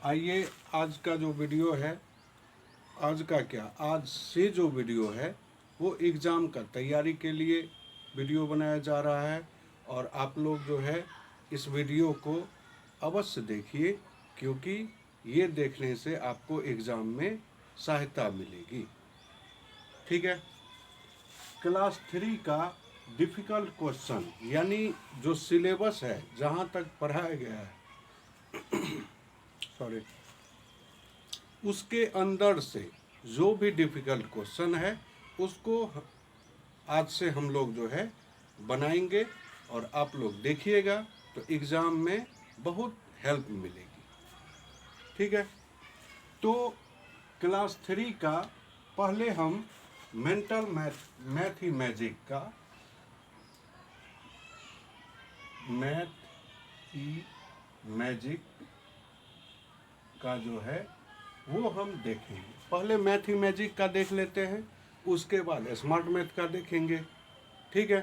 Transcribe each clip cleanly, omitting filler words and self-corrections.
आइए आज का जो वीडियो है, आज का क्या, आज से जो वीडियो है वो एग्ज़ाम का तैयारी के लिए वीडियो बनाया जा रहा है। और आप लोग जो है इस वीडियो को अवश्य देखिए, क्योंकि ये देखने से आपको एग्ज़ाम में सहायता मिलेगी। ठीक है। क्लास 3 का डिफ़िकल्ट क्वेश्चन, यानी जो सिलेबस है, जहाँ तक पढ़ाया गया है सॉरी, उसके अंदर से जो भी डिफ़िकल्ट क्वेश्चन है उसको आज से हम लोग जो है बनाएंगे और आप लोग देखिएगा तो एग्ज़ाम में बहुत हेल्प मिलेगी। ठीक है। तो क्लास 3 का पहले हम मेंटल मैथ ही मैजिक का जो है वो हम देखेंगे। पहले मैथ ही मैजिक का देख लेते हैं, उसके बाद स्मार्ट मैथ का देखेंगे। ठीक है।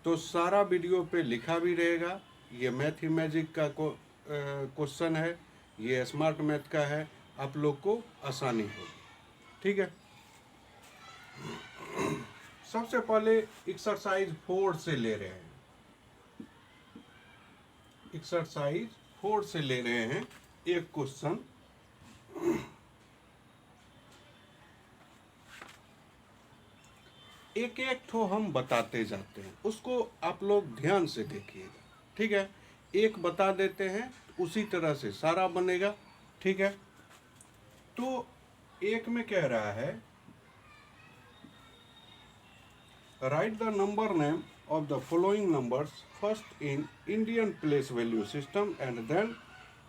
तो सारा वीडियो पे लिखा भी रहेगा, ये मैथ ही मैजिक का क्वेश्चन है, ये स्मार्ट मैथ का है, आप लोग को आसानी होगी। ठीक है। सबसे पहले एक्सरसाइज 4 से ले रहे हैं, एक्सरसाइज 4 से ले रहे हैं एक क्वेश्चन। एक एक ठो हम बताते जाते हैं, उसको आप लोग ध्यान से देखिएगा। ठीक है। एक बता देते हैं, उसी तरह से सारा बनेगा। ठीक है। तो एक में कह रहा है, write the number name of the following numbers first in Indian place value system and then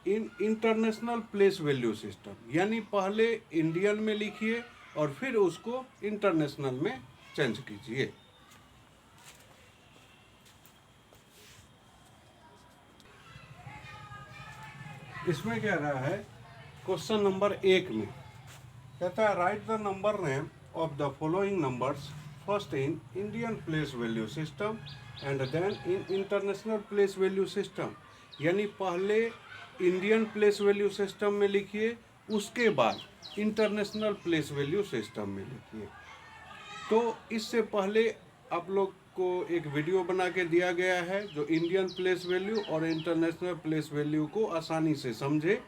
in international place value system. यानी पहले इंडियन में लिखिए और फिर उसको इंटरनेशनल में चेंज कीजिए। इसमें कह रहा है, क्वेश्चन नंबर 1 में कहता है, write the number name of the following numbers first in Indian place value system and then in international place value system. यानी पहले इंडियन प्लेस वैल्यू सिस्टम में लिखिए, उसके बाद इंटरनेशनल प्लेस वैल्यू सिस्टम में लिखिए। तो इससे पहले आप लोग को एक वीडियो बना के दिया गया है जो इंडियन प्लेस वैल्यू और इंटरनेशनल प्लेस वैल्यू को आसानी से समझे।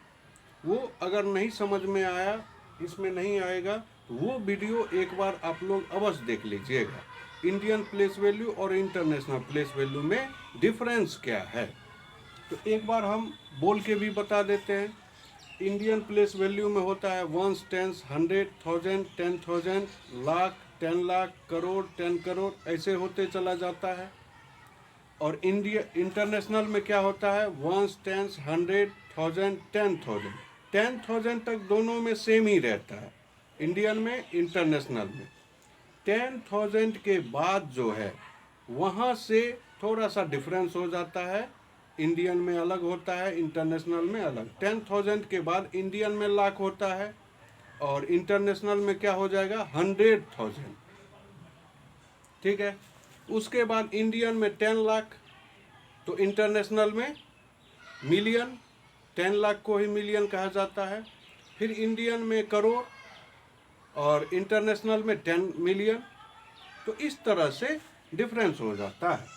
वो अगर नहीं समझ में आया, इसमें नहीं आएगा, तो वो वीडियो एक बार आप लोग अवश्य देख लीजिएगा। इंडियन प्लेस वैल्यू और इंटरनेशनल प्लेस वैल्यू में डिफरेंस क्या है, तो एक बार हम बोल के भी बता देते हैं। इंडियन प्लेस वैल्यू में होता है वंस, टेंस, 100, 1000, 10,000, लाख, 10 लाख, करोड़, 10 करोड़, ऐसे होते चला जाता है। और इंटरनेशनल में क्या होता है, वंस, टेंस, 100, 1000, 10,000, 10,000 तक दोनों में सेम ही रहता है, इंडियन में, इंटरनेशनल में। 10,000 के बाद जो है वहाँ से थोड़ा सा डिफरेंस हो जाता है, इंडियन में अलग होता है, इंटरनेशनल में अलग। 10,000 के बाद इंडियन में लाख होता है और इंटरनेशनल में क्या हो जाएगा, 100,000। ठीक है। उसके बाद इंडियन में 10 लाख, तो इंटरनेशनल में मिलियन, 10 लाख को ही मिलियन कहा जाता है। फिर इंडियन में करोड़ और इंटरनेशनल में 10 मिलियन। तो इस तरह से डिफरेंस हो जाता है।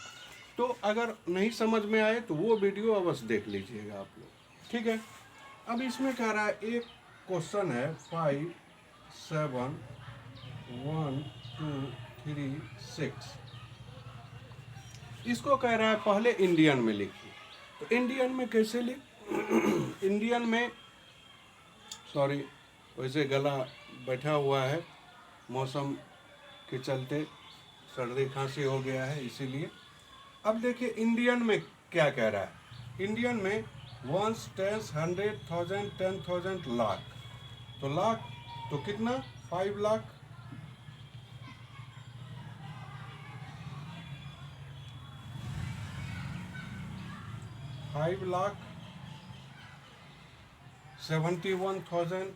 तो अगर नहीं समझ में आए तो वो वीडियो अवश्य देख लीजिएगा आप लोग। ठीक है। अब इसमें कह रहा है, एक क्वेश्चन है 5, 7, 1, 2, 3, 6। इसको कह रहा है पहले इंडियन में लिखिए। तो इंडियन में कैसे लिख इंडियन में, सॉरी, वैसे गला बैठा हुआ है, मौसम के चलते सर्दी खांसी हो गया है, इसीलिए। अब देखिए इंडियन में क्या कह रहा है। इंडियन में वंस, टेंस, 100, 1000, 10,000, लाख। तो लाख तो कितना, 5 लाख। फाइव लाख 71,000।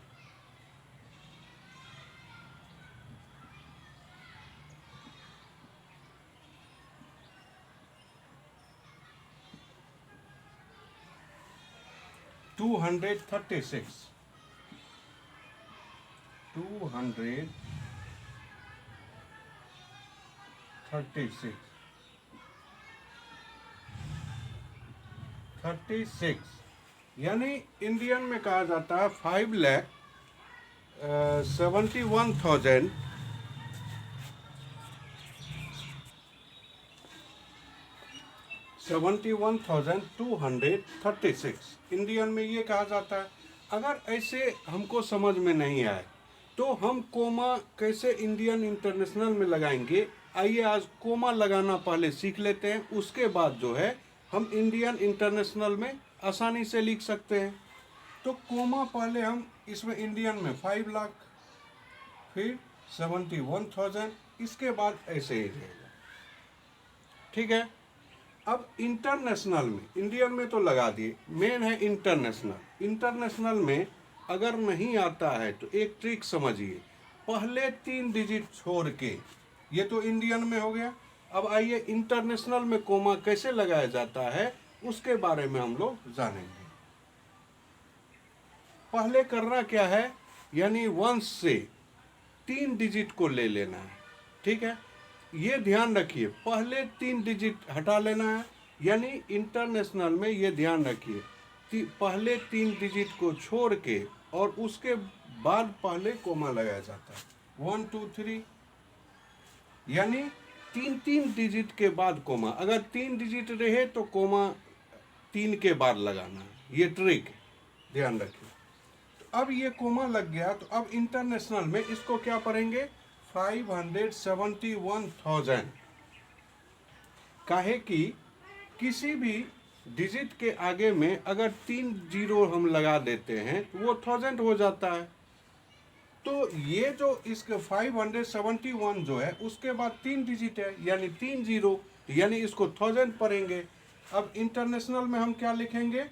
2 236 36 यानी इंडियन में कहा जाता है 5,71,000 71,236 इंडियन में ये कहा जाता है। अगर ऐसे हमको समझ में नहीं आए तो हम कोमा कैसे इंडियन इंटरनेशनल में लगाएंगे, आइए आज कोमा लगाना पहले सीख लेते हैं, उसके बाद जो है हम इंडियन इंटरनेशनल में आसानी से लिख सकते हैं। तो कोमा पहले हम इसमें इंडियन में 5 लाख, फिर 71,000, इसके बाद ऐसे ही रहेगा, ठीक है। अब इंटरनेशनल में, इंडियन में तो लगा दिए, मेन है इंटरनेशनल। इंटरनेशनल में अगर नहीं आता है तो एक ट्रिक समझिए, पहले 3 डिजिट छोड़ के, ये तो इंडियन में हो गया। अब आइए इंटरनेशनल में कोमा कैसे लगाया जाता है उसके बारे में हम लोग जानेंगे। पहले करना क्या है, यानी 1 से 3 डिजिट को ले लेना है, ठीक है। ये ध्यान रखिए, पहले 3 डिजिट हटा लेना है, यानी इंटरनेशनल में ये ध्यान रखिए, पहले 3 डिजिट को छोड़ के और उसके बाद पहले कोमा लगाया जाता है। 1 2 3 यानी 3 डिजिट के बाद कोमा। अगर 3 डिजिट रहे तो कोमा 3 के बाद लगाना है, ये ट्रिक ध्यान रखिए। तो अब ये कोमा लग गया, तो अब इंटरनेशनल में इसको क्या पढ़ेंगे, 571,000। काहे कि किसी भी डिजिट के आगे में अगर 3 जीरो हम लगा देते हैं तो वो 1000 हो जाता है। तो ये जो इसके 571 जो है उसके बाद 3 डिजिट है, यानी 3 जीरो, यानी इसको 1000 पढ़ेंगे। अब इंटरनेशनल में हम क्या लिखेंगे,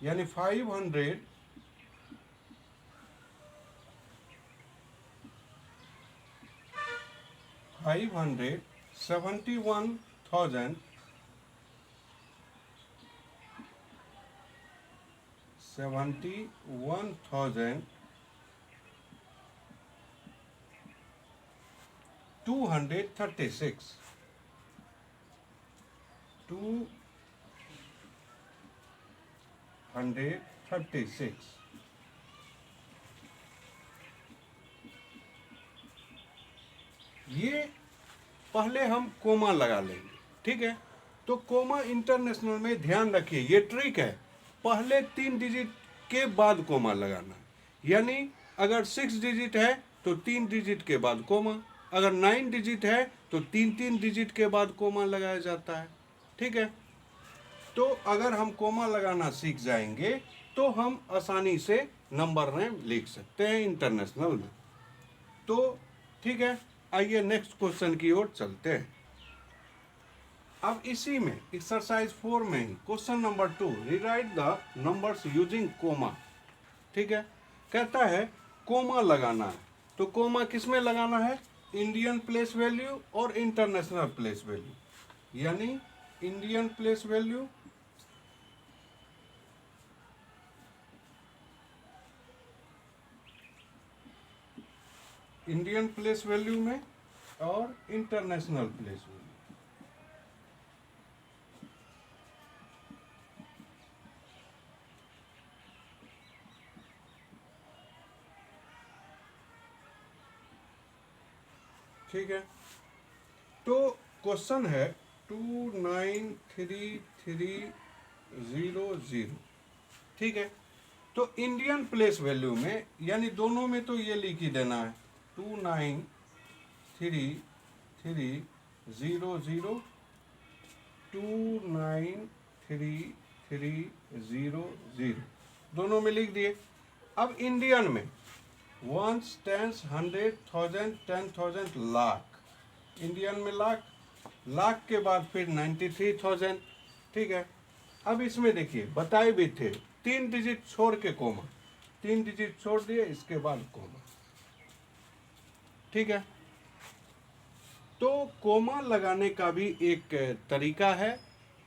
यानी 571,000 236 ये पहले हम कोमा लगा लेंगे, ठीक है। तो कोमा इंटरनेशनल में ध्यान रखिए, ये ट्रिक है, पहले 3 डिजिट के बाद कोमा लगाना, यानी अगर 6 डिजिट है तो 3 डिजिट के बाद कोमा, अगर 9 डिजिट है तो 3 डिजिट के बाद कोमा लगाया जाता है, ठीक है। तो अगर हम कोमा लगाना सीख जाएंगे तो हम आसानी से नंबर नेम लिख सकते हैं इंटरनेशनल में। तो ठीक है, आइए नेक्स्ट क्वेश्चन की ओर चलते हैं। अब इसी में एक्सरसाइज 4 में ही question number 2, rewrite the numbers using comma, ठीक है। कहता है कोमा लगाना है, तो कोमा किस में लगाना है, इंडियन प्लेस वैल्यू और इंटरनेशनल प्लेस वैल्यू, यानी इंडियन प्लेस वैल्यू में और इंटरनेशनल प्लेस वैल्यू। ठीक है, तो क्वेश्चन है 293,300, ठीक है। तो इंडियन प्लेस वैल्यू में, यानी दोनों में तो ये लिख ही देना है, 293,300, 293,300 दोनों में लिख दिए। अब इंडियन में 1 10 100 1000 10,000 लाख, इंडियन में लाख, लाख के बाद फिर 93,000, ठीक है। अब इसमें देखिए बताए भी थे 3 डिजिट छोड़ के कोमा, 3 डिजिट छोड़ दिए, इसके बाद कोमा, ठीक है। तो कोमा लगाने का भी एक तरीका है,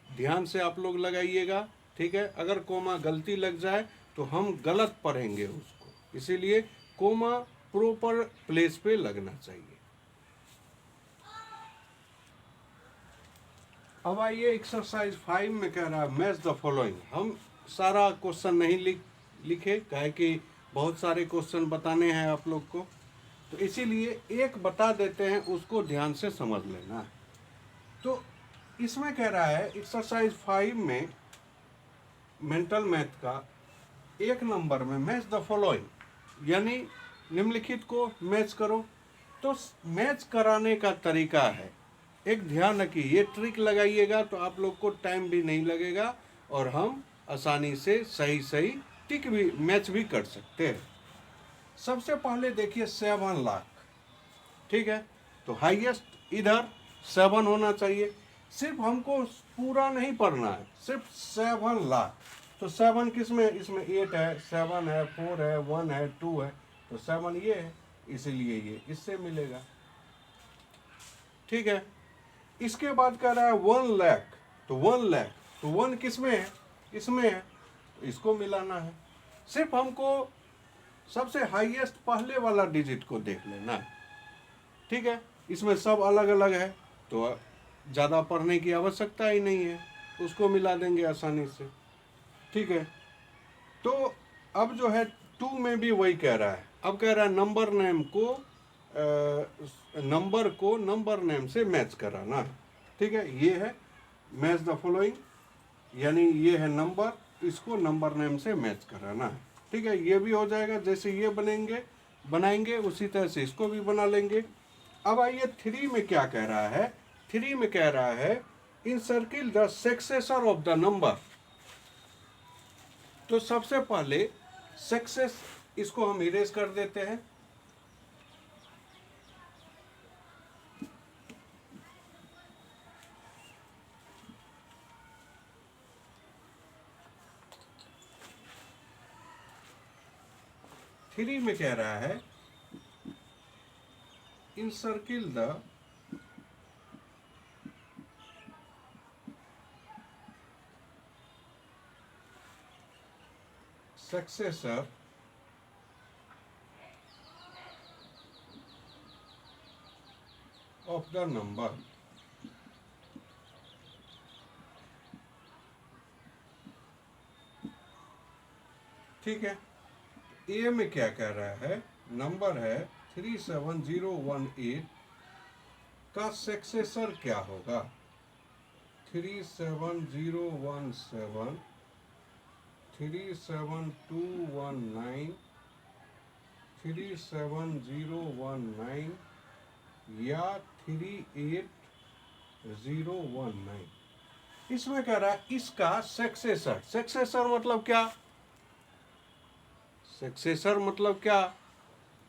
ध्यान से आप लोग लगाइएगा। ठीक है। अगर कोमा गलती लग जाए तो हम गलत पढ़ेंगे उसको, इसीलिए कोमा प्रॉपर प्लेस पे लगना चाहिए। अब आइए एक्सरसाइज 5 में कह रहा है मैच द फॉलोइंग। हम सारा क्वेश्चन नहीं लिखे, काहे कि बहुत सारे क्वेश्चन बताने हैं आप लोग को, तो इसीलिए एक बता देते हैं, उसको ध्यान से समझ लेना है। तो इसमें कह रहा है एक्सरसाइज 5 में मेंटल मैथ का एक नंबर में मैच द फॉलोइंग, यानी निम्नलिखित को मैच करो। तो मैच कराने का तरीका है, एक ध्यान रखिए, ये ट्रिक लगाइएगा तो आप लोग को टाइम भी नहीं लगेगा और हम आसानी से सही सही टिक भी मैच भी कर सकते हैं। सबसे पहले देखिए 7 लाख, ठीक है, तो हाईएस्ट इधर 7 होना चाहिए। सिर्फ हमको पूरा नहीं पढ़ना है, सिर्फ 7 लाख। तो 7 किस में, इसमें 8 है, 7 है, 4 है, 1 है, 2 है, तो 7 ये है, इसीलिए ये इससे मिलेगा, ठीक है। इसके बाद कह रहा है 1 लाख, तो 1 लाख, तो 1 किस में है, इसमें है, तो इसको मिलाना है। सिर्फ हमको सबसे हाईएस्ट पहले वाला डिजिट को देख लेना है, ठीक है। इसमें सब अलग अलग है तो ज़्यादा पढ़ने की आवश्यकता ही नहीं है, उसको मिला देंगे आसानी से, ठीक है। तो अब जो है 2 में भी वही कह रहा है। अब कह रहा है नंबर नेम को नंबर नेम से मैच कराना, ठीक है। ये है मैच द फॉलोइंग, यानी ये है नंबर, इसको नंबर नेम से मैच कराना है, ठीक है। ये भी हो जाएगा, जैसे ये बनाएंगे उसी तरह से इसको भी बना लेंगे। अब आइए 3 में क्या कह रहा है। 3 में कह रहा है इन circle the successor of the number. तो सबसे पहले सक्सेस, इसको हम इरेज कर देते हैं। थ्री में कह रहा है इन circle the successor of the number, ठीक है। ए में क्या कह रहा है, नंबर है 37018 का सक्सेसर क्या होगा। 37017, 37219, 37019 या 38019। इसमें कह रहा है इसका सक्सेसर मतलब क्या, सक्सेसर मतलब क्या,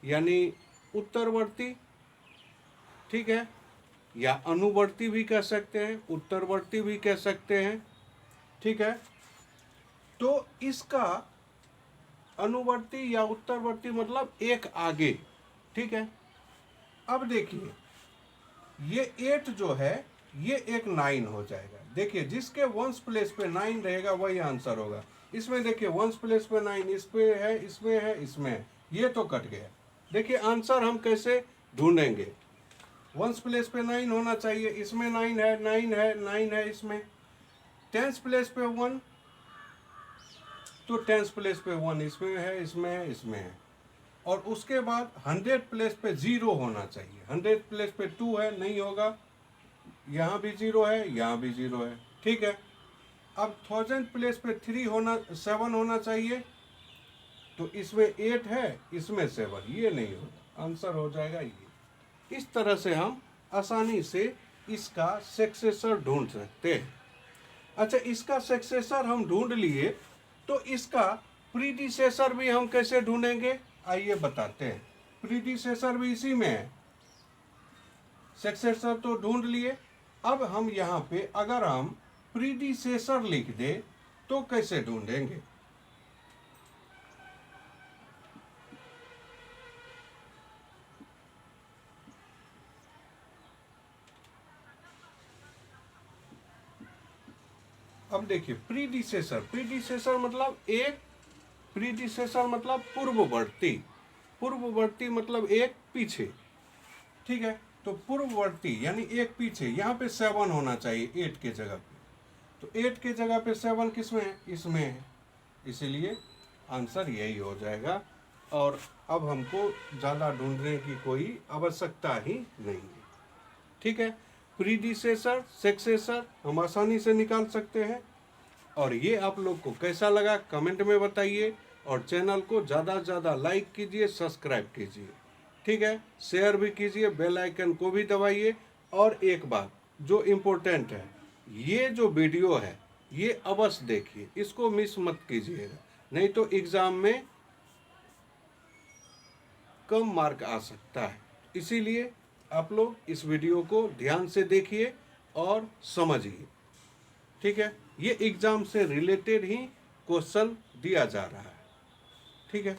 यानी उत्तरवर्ती, ठीक है, या अनुवर्ती भी कह सकते हैं, उत्तरवर्ती भी कह सकते हैं, ठीक है। तो इसका अनुवर्ती या उत्तरवर्ती मतलब एक आगे, ठीक है। अब देखिए ये 8 जो है ये एक 9 हो जाएगा। देखिए जिसके वंस प्लेस पे 9 रहेगा वही आंसर होगा। इसमें देखिए वंस प्लेस पे 9, इस पे है, इसमें है, इसमें है, ये तो कट गया। देखिए आंसर हम कैसे ढूंढेंगे, वंस प्लेस पे 9 होना चाहिए, इसमें 9 है, 9 है, 9 है, इसमें टेंस प्लेस पे 1, तो टेंस प्लेस पे 1 इसमें है, इसमें है, इसमें है। और उसके बाद 100 प्लेस पे 0 होना चाहिए, 100 प्लेस पे 2 है, नहीं होगा, यहाँ भी 0 है, यहाँ भी 0 है, ठीक है। अब 1000 प्लेस पे 7 होना चाहिए, तो इसमें 8 है, इसमें 7, ये नहीं होगा, आंसर हो जाएगा ये। इस तरह से हम आसानी से इसका सक्सेसर ढूंढ सकते हैं। अच्छा, इसका सक्सेसर हम ढूंढ लिए, तो इसका प्रीडिसेसर भी हम कैसे ढूंढेंगे, आइए बताते हैं। प्रीडिसेसर भी इसी में है, सक्सेसर तो ढूंढ लिए। अब हम यहाँ पे अगर हम प्रीडिसेसर लिख दे तो कैसे ढूंढेंगे, अब देखिए प्रीडिसेसर, प्रीडिसेसर मतलब एक, प्रीडिसेसर मतलब पूर्ववर्ती, पूर्ववर्ती मतलब एक पीछे, ठीक है। तो पूर्ववर्ती यानी एक पीछे, यहाँ पे 7 होना चाहिए 8 के जगह पे, तो 8 के जगह पे 7 किस में है, इसमें है, इसीलिए आंसर यही हो जाएगा। और अब हमको ज़्यादा ढूंढने की कोई आवश्यकता ही नहीं है, ठीक है। प्रीडिसेसर सक्सेसर हम आसानी से निकाल सकते हैं। और ये आप लोग को कैसा लगा कमेंट में बताइए, और चैनल को ज़्यादा से ज़्यादा लाइक कीजिए, सब्सक्राइब कीजिए, ठीक है। शेयर भी कीजिए, बेल आइकन को भी दबाइए। और एक बात जो इम्पोर्टेंट है, ये जो वीडियो है ये अवश्य देखिए, इसको मिस मत कीजिएगा, नहीं तो एग्ज़ाम में कम मार्क आ सकता है। इसीलिए आप लोग इस वीडियो को ध्यान से देखिए और समझिए, ठीक है। ये एग्ज़ाम से रिलेटेड ही क्वेश्चन दिया जा रहा है, ठीक है।